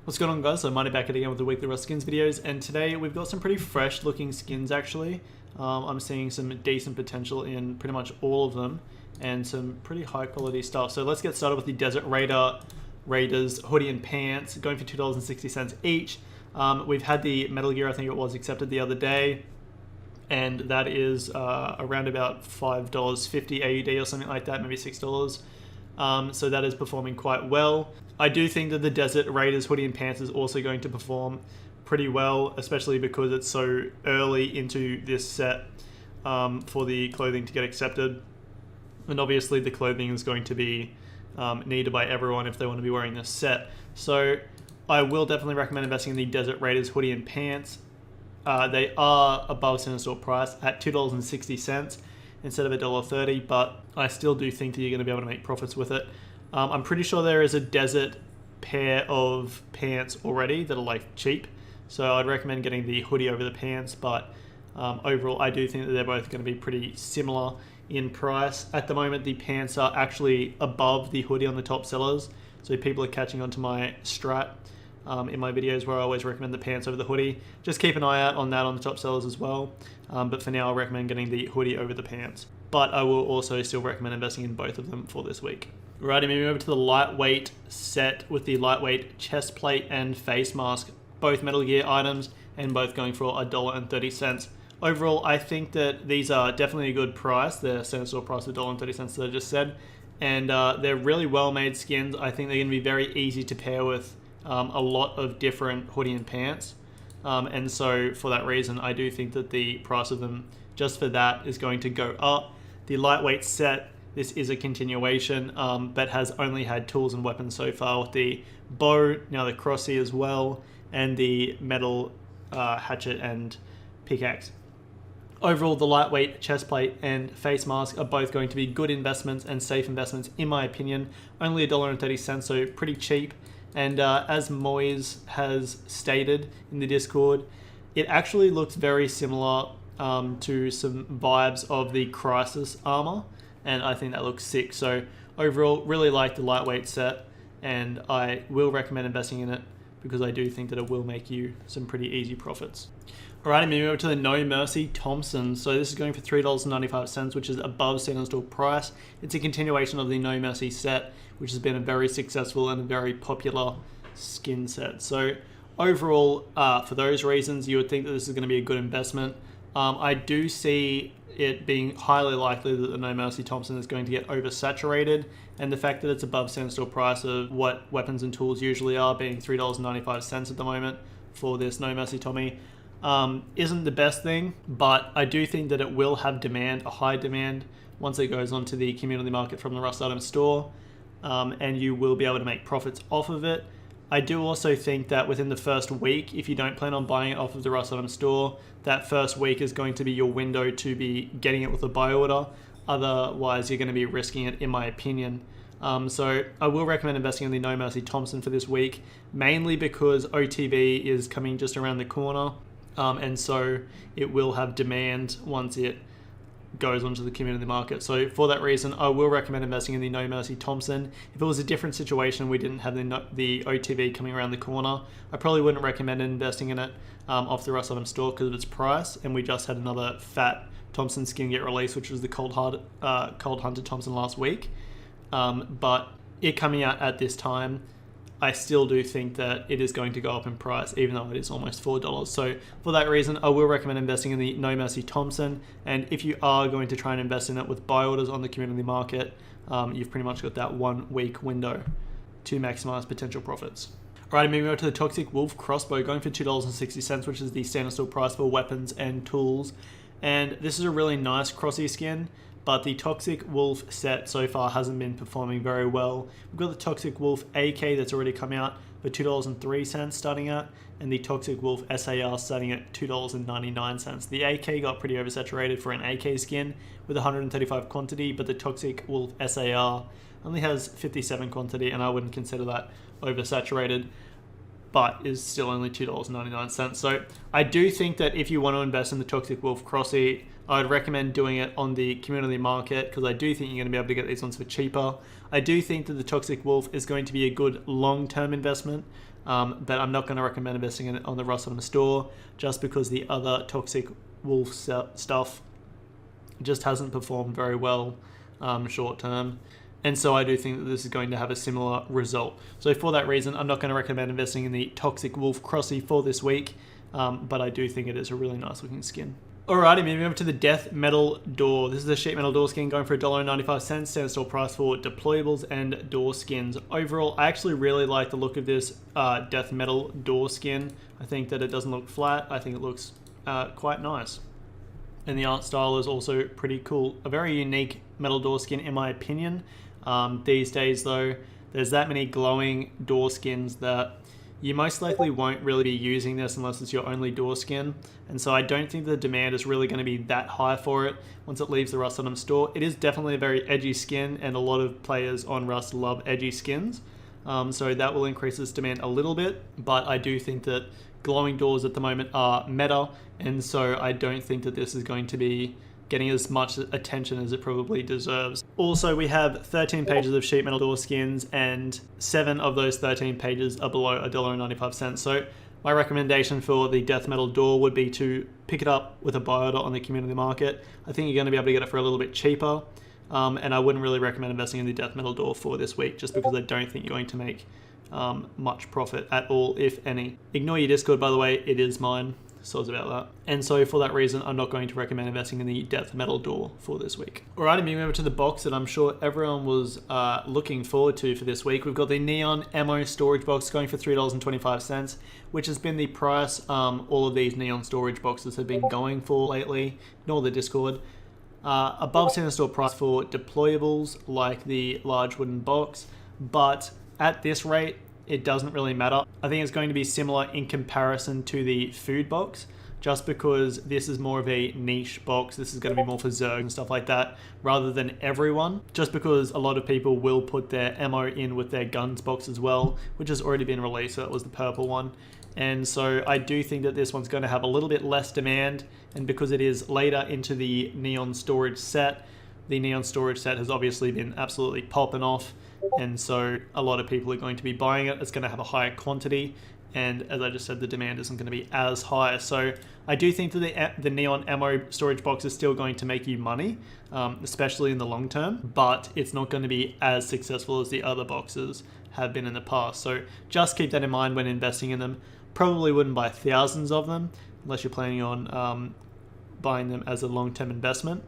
What's going on, guys? So Mighty back again with the weekly Rust skins videos, and today we've got some pretty fresh looking skins actually. I'm seeing some decent potential in pretty much all of them and some pretty high quality stuff. So let's get started with the Desert Raiders hoodie and pants, going for $2.60 each. We've had the Metal Gear, I think it was, accepted the other day, and that is around about $5.50 AUD or something like that, maybe $6. So that is performing quite well. I do think that the Desert Raiders hoodie and pants is also going to perform pretty well, especially because it's so early into this set for the clothing to get accepted. And obviously the clothing is going to be needed by everyone if they want to be wearing this set. So I will definitely recommend investing in the Desert Raiders hoodie and pants. They are above center store price at $2.60 instead of $1.30, but I still do think that you're going to be able to make profits with it. I'm pretty sure there is a Desert pair of pants already that are like cheap, so I'd recommend getting the hoodie over the pants, but overall I do think that they're both going to be pretty similar in price. At the moment the pants are actually above the hoodie on the top sellers, so people are catching on to my strat in my videos where I always recommend the pants over the hoodie. Just keep an eye out on that on the top sellers as well, but for now I'll recommend getting the hoodie over the pants, but I will also still recommend investing in both of them for this week. Righty, moving over to the lightweight set with the lightweight chest plate and face mask, both Metal Gear items and both going for $1.30. Overall, I think that these are definitely a good price. They're center store price of $1.30 that I just said, and they're really well made skins. I think they're going to be very easy to pair with a lot of different hoodie and pants, and so for that reason I do think that the price of them just for that is going to go up. The lightweight set, this is a continuation, but has only had tools and weapons so far with the bow, now the crossy as well, and the metal hatchet and pickaxe. Overall, the lightweight chest plate and face mask are both going to be good investments and safe investments in my opinion. Only $1.30, so pretty cheap. And as Moise has stated in the Discord, it actually looks very similar to some vibes of the Crisis armor, and I think that looks sick. So overall, really like the lightweight set, and I will recommend investing in it because I do think that it will make you some pretty easy profits. Alright, moving over to the No Mercy Thompson. So this is going for $3.95, which is above center store price. It's a continuation of the No Mercy set, which has been a very successful and a very popular skin set. So overall, for those reasons, you would think that this is going to be a good investment. I do see it being highly likely that the No Mercy Thompson is going to get oversaturated, and the fact that it's above center store price of what weapons and tools usually are, being $3.95 at the moment for this No Mercy Tommy, isn't the best thing, but I do think that it will have demand, a high demand, once it goes onto the community market from the Rust item store, and you will be able to make profits off of it. I do also think that within the first week, if you don't plan on buying it off of the Rust item store, that first week is going to be your window to be getting it with a buy order. Otherwise, you're going to be risking it, in my opinion. So I will recommend investing in the No Mercy Thompson for this week, mainly because OTB is coming just around the corner, and so it will have demand once it goes onto the community market. So for that reason, I will recommend investing in the No Mercy Thompson. If it was a different situation, we didn't have the OTB coming around the corner, I probably wouldn't recommend investing in it off the Rust item store because of its price, and we just had another fat Thompson skin get released, which was the Cold Hunter Thompson last week. But it coming out at this time, I still do think that it is going to go up in price, even though it is almost $4. So for that reason, I will recommend investing in the No Mercy Thompson. And if you are going to try and invest in it with buy orders on the community market, you've pretty much got that 1 week window to maximize potential profits. Alright, moving over to the Toxic Wolf Crossbow, going for $2.60, which is the standard store price for weapons and tools. And this is a really nice crossy skin, but the Toxic Wolf set so far hasn't been performing very well. We've got the Toxic Wolf AK that's already come out for $2.03 starting at, and the Toxic Wolf SAR starting at $2.99. The AK got pretty oversaturated for an AK skin with 135 quantity, but the Toxic Wolf SAR only has 57 quantity, and I wouldn't consider that oversaturated, but is still only $2.99. So I do think that if you want to invest in the Toxic Wolf Crossy, I'd recommend doing it on the community market because I do think you're going to be able to get these ones for cheaper. I do think that the Toxic Wolf is going to be a good long-term investment. but I'm not going to recommend investing in it on the Rust-On-Em store just because the other Toxic Wolf stuff just hasn't performed very well short term. And so I do think that this is going to have a similar result. So for that reason, I'm not going to recommend investing in the Toxic Wolf Crossy for this week, but I do think it is a really nice looking skin. Alrighty, moving over to the Death Metal Door. This is a sheet metal door skin going for $1.95, standard store price for deployables and door skins. Overall, I actually really like the look of this Death Metal door skin. I think that it doesn't look flat. I think it looks quite nice. And the art style is also pretty cool. A very unique metal door skin in my opinion. These days though, there's that many glowing door skins that you most likely won't really be using this unless it's your only door skin. And so I don't think the demand is really going to be that high for it once it leaves the Rust-On-Em store. It is definitely a very edgy skin, and a lot of players on Rust love edgy skins. So that will increase its demand a little bit, but I do think that glowing doors at the moment are meta, and so I don't think that this is going to be getting as much attention as it probably deserves. Also, we have 13 pages of sheet metal door skins, and 7 of those 13 pages are below $1.95. So my recommendation for the Death Metal Door would be to pick it up with a buy order on the community market. I think you're going to be able to get it for a little bit cheaper, and I wouldn't really recommend investing in the Death Metal Door for this week, just because I don't think you're going to make much profit at all, if any. Ignore your Discord, by the way, it is mine. So's about that. And so for that reason, I'm not going to recommend investing in the Death Metal Door for this week. Alright, moving over to the box that I'm sure everyone was looking forward to for this week. We've got the Neon Ammo Storage Box going for $3.25, which has been the price all of these Neon Storage Boxes have been going for lately. Ignore the Discord. Above center store price for deployables like the large wooden box, but at this rate, it doesn't really matter. I think it's going to be similar in comparison to the food box, just because this is more of a niche box. This is going to be more for Zerg and stuff like that, rather than everyone, just because a lot of people will put their ammo in with their guns box as well, which has already been released, so that was the purple one. And so I do think that this one's going to have a little bit less demand, and because it is later into the Neon Storage set, the Neon Storage set has obviously been absolutely popping off, and so a lot of people are going to be buying it. It's going to have a higher quantity, and as I just said, the demand isn't going to be as high. So I do think that the Neon Ammo Storage Box is still going to make you money, especially in the long term, but it's not going to be as successful as the other boxes have been in the past. So just keep that in mind when investing in them. Probably wouldn't buy thousands of them unless you're planning on buying them as a long-term investment,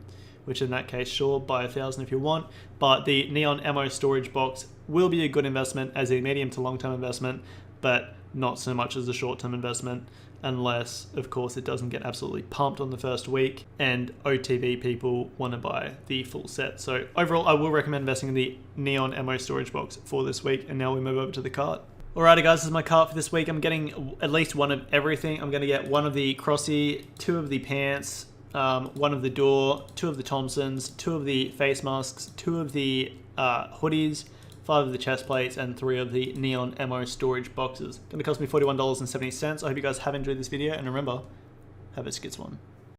which in that case, sure, buy 1,000 if you want. But the Neon Ammo Storage Box will be a good investment as a medium to long-term investment, but not so much as a short-term investment, unless, of course, it doesn't get absolutely pumped on the first week and OTV people want to buy the full set. So overall, I will recommend investing in the Neon Ammo Storage Box for this week. And now we move over to the cart. Alrighty guys, this is my cart for this week. I'm getting at least one of everything. I'm going to get one of the Crossy, 2 of the pants, 1 of the door, 2 of the Thompsons, 2 of the face masks, 2 of the hoodies, 5 of the chest plates, and 3 of the Neon Ammo Storage Boxes. Going to cost me $41.70. I hope you guys have enjoyed this video, and remember, have a skits one.